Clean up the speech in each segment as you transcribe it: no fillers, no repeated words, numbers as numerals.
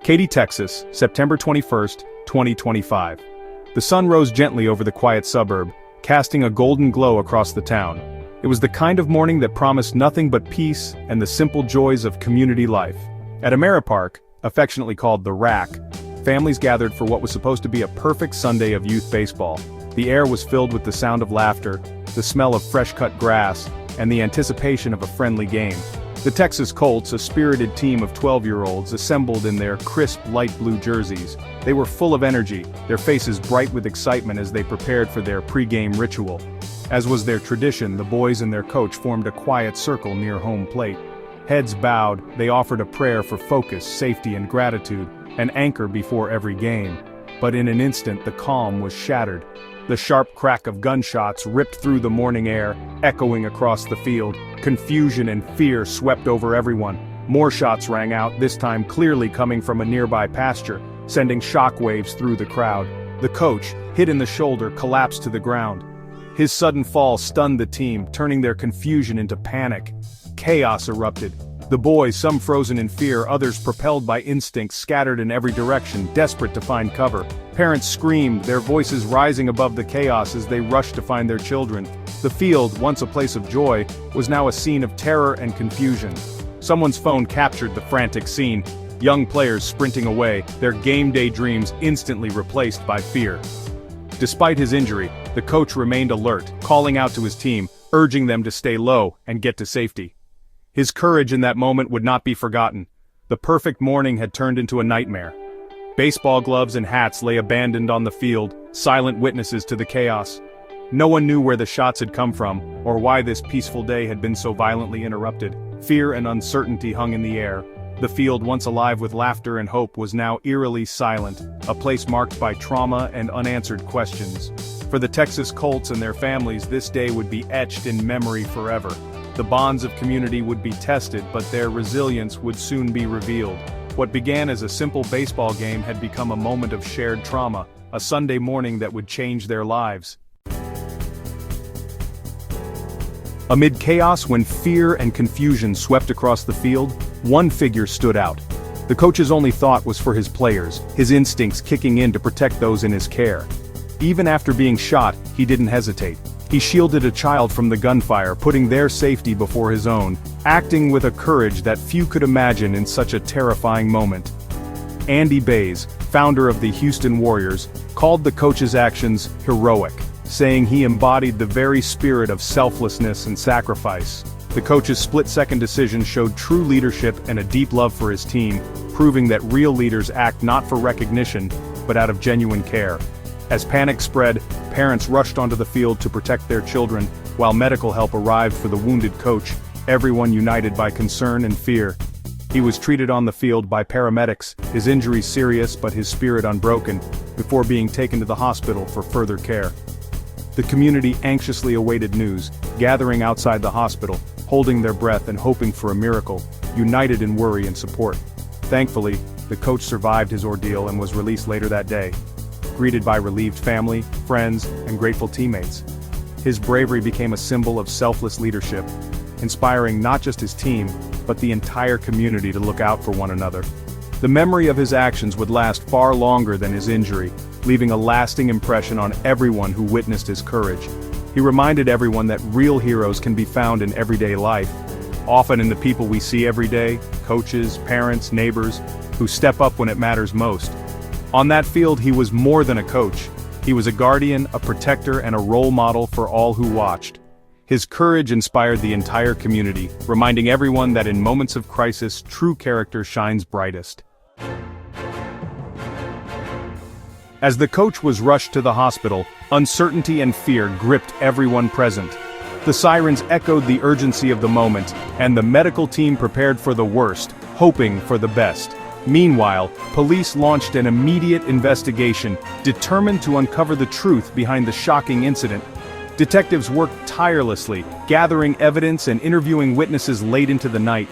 Katy, Texas, September 21st, 2025. The sun rose gently over the quiet suburb, casting a golden glow across the town. It was the kind of morning that promised nothing but peace and the simple joys of community life. At Ameripark, affectionately called the Rack, families gathered for what was supposed to be a perfect Sunday of youth baseball. The air was filled with the sound of laughter, the smell of fresh-cut grass, and the anticipation of a friendly game. The Texas Colts, a spirited team of 12-year-olds, assembled in their crisp light blue jerseys. They were full of energy, their faces bright with excitement as they prepared for their pre-game ritual. As was their tradition, the boys and their coach formed a quiet circle near home plate. Heads bowed, they offered a prayer for focus, safety, and gratitude, an anchor before every game. But in an instant the calm was shattered. The sharp crack of gunshots ripped through the morning air, echoing across the field. Confusion and fear swept over everyone. More shots rang out, this time clearly coming from a nearby pasture, sending shockwaves through the crowd. The coach, hit in the shoulder, collapsed to the ground. His sudden fall stunned the team, turning their confusion into panic. Chaos erupted. The boys, some frozen in fear, others propelled by instinct, scattered in every direction, desperate to find cover. Parents screamed, their voices rising above the chaos as they rushed to find their children. The field, once a place of joy, was now a scene of terror and confusion. Someone's phone captured the frantic scene. Young players sprinting away, their game day dreams instantly replaced by fear. Despite his injury, the coach remained alert, calling out to his team, urging them to stay low and get to safety. His courage in that moment would not be forgotten. The perfect morning had turned into a nightmare. Baseball gloves and hats lay abandoned on the field, silent witnesses to the chaos. No one knew where the shots had come from, or why this peaceful day had been so violently interrupted. Fear and uncertainty hung in the air. The field, once alive with laughter and hope, was now eerily silent, a place marked by trauma and unanswered questions. For the Texas Colts and their families, this day would be etched in memory forever. The bonds of community would be tested, but their resilience would soon be revealed. What began as a simple baseball game had become a moment of shared trauma, a Sunday morning that would change their lives. Amid chaos, when fear and confusion swept across the field, one figure stood out. The coach's only thought was for his players, his instincts kicking in to protect those in his care. Even after being shot, he didn't hesitate. He shielded a child from the gunfire, putting their safety before his own, acting with a courage that few could imagine in such a terrifying moment. Andy Bays, founder of the Houston Warriors, called the coach's actions heroic, saying he embodied the very spirit of selflessness and sacrifice. The coach's split-second decision showed true leadership and a deep love for his team, proving that real leaders act not for recognition, but out of genuine care. As panic spread, parents rushed onto the field to protect their children, while medical help arrived for the wounded coach, everyone united by concern and fear. He was treated on the field by paramedics, his injuries serious but his spirit unbroken, before being taken to the hospital for further care. The community anxiously awaited news, gathering outside the hospital, holding their breath and hoping for a miracle, united in worry and support. Thankfully, the coach survived his ordeal and was released later that day, greeted by relieved family, friends, and grateful teammates. His bravery became a symbol of selfless leadership, inspiring not just his team, but the entire community to look out for one another. The memory of his actions would last far longer than his injury, leaving a lasting impression on everyone who witnessed his courage. He reminded everyone that real heroes can be found in everyday life, often in the people we see every day, coaches, parents, neighbors, who step up when it matters most. On that field, he was more than a coach. He was a guardian, a protector, and a role model for all who watched. His courage inspired the entire community, reminding everyone that in moments of crisis, true character shines brightest. As the coach was rushed to the hospital, uncertainty and fear gripped everyone present. The sirens echoed the urgency of the moment, and the medical team prepared for the worst, hoping for the best. Meanwhile, police launched an immediate investigation, determined to uncover the truth behind the shocking incident. Detectives worked tirelessly, gathering evidence and interviewing witnesses late into the night.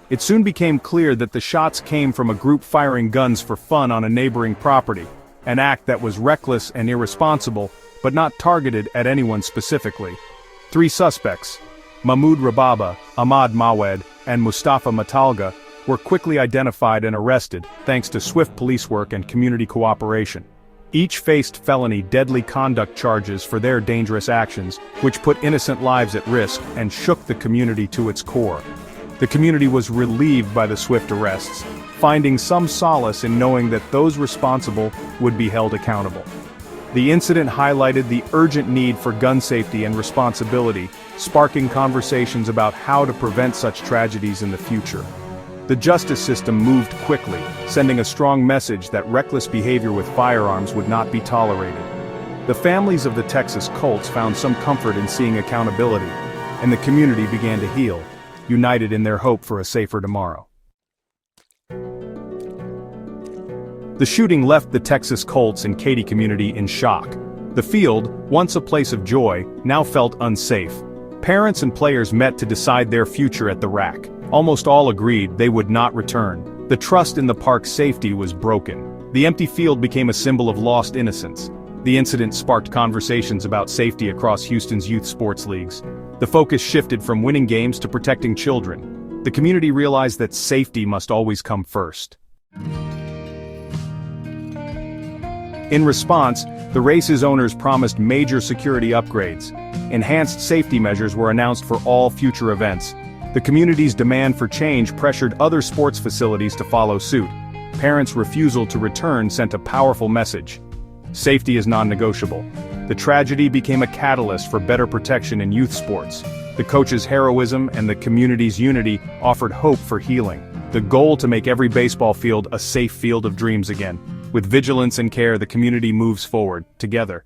It soon became clear that the shots came from a group firing guns for fun on a neighboring property, an act that was reckless and irresponsible, but not targeted at anyone specifically. 3 suspects, Mahmoud Rababa, Ahmad Mawed, and Mustafa Matalga, were quickly identified and arrested thanks to swift police work and community cooperation. Each faced felony deadly conduct charges for their dangerous actions, which put innocent lives at risk and shook the community to its core. The community was relieved by the swift arrests, finding some solace in knowing that those responsible would be held accountable. The incident highlighted the urgent need for gun safety and responsibility, sparking conversations about how to prevent such tragedies in the future. The justice system moved quickly, sending a strong message that reckless behavior with firearms would not be tolerated. The families of the Texas Colts found some comfort in seeing accountability, and the community began to heal, united in their hope for a safer tomorrow. The shooting left the Texas Colts and Katy community in shock. The field, once a place of joy, now felt unsafe. Parents and players met to decide their future at the rack. Almost all agreed they would not return. The trust in the park's safety was broken. The empty field became a symbol of lost innocence. The incident sparked conversations about safety across Houston's youth sports leagues. The focus shifted from winning games to protecting children. The community realized that safety must always come first. In response, the race's owners promised major security upgrades. Enhanced safety measures were announced for all future events. The community's demand for change pressured other sports facilities to follow suit. Parents' refusal to return sent a powerful message. Safety is non-negotiable. The tragedy became a catalyst for better protection in youth sports. The coaches' heroism and the community's unity offered hope for healing. The goal to make every baseball field a safe field of dreams again. With vigilance and care, the community moves forward, together.